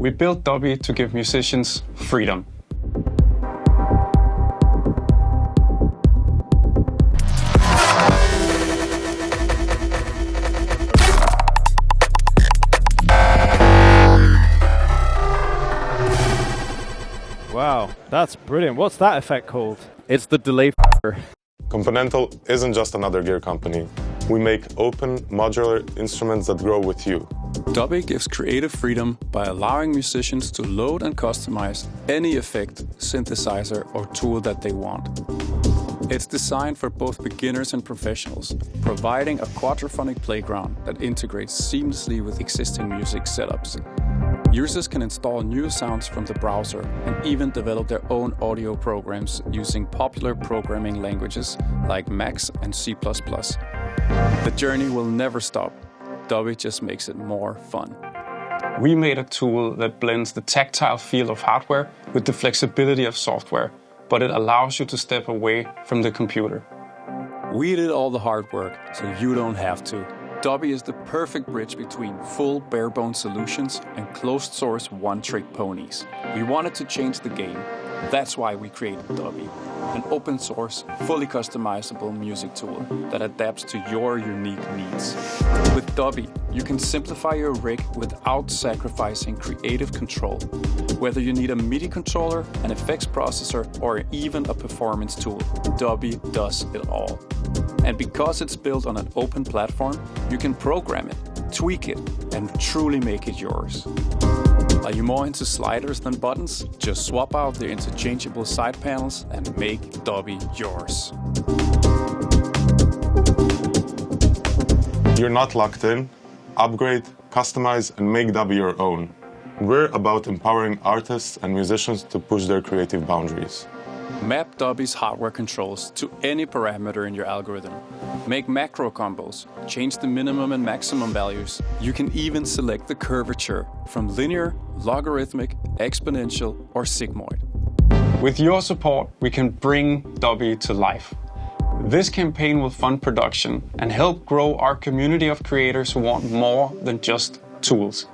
We built Dubby to give musicians freedom. Wow, that's brilliant. What's that effect called? It's the delay. Componental isn't just another gear company. We make open, modular instruments that grow with you. Dubby gives creative freedom by allowing musicians to load and customize any effect, synthesizer or tool that they want. It's designed for both beginners and professionals, providing a quadrophonic playground that integrates seamlessly with existing music setups. Users can install new sounds from the browser and even develop their own audio programs using popular programming languages like Max and C++. The journey will never stop. Dubby just makes it more fun. We made a tool that blends the tactile feel of hardware with the flexibility of software, but it allows you to step away from the computer. We did all the hard work, so you don't have to. Dubby is the perfect bridge between full bare-bones solutions and closed-source one-trick ponies. We wanted to change the game. That's why we created Dubby, an open-source, fully customizable music tool that adapts to your unique needs. With Dubby, you can simplify your rig without sacrificing creative control. Whether you need a MIDI controller, an effects processor, or even a performance tool, Dubby does it all. And because it's built on an open platform, you can program it, tweak it, and truly make it yours. Are you more into sliders than buttons? Just swap out the interchangeable side panels and make Dubby yours. You're not locked in. Upgrade, customize, and make Dubby your own. We're about empowering artists and musicians to push their creative boundaries. Map Dubby's hardware controls to any parameter in your algorithm. Make macro combos, change the minimum and maximum values. You can even select the curvature from linear, logarithmic, exponential, or sigmoid. With your support, we can bring Dubby to life. This campaign will fund production and help grow our community of creators who want more than just tools.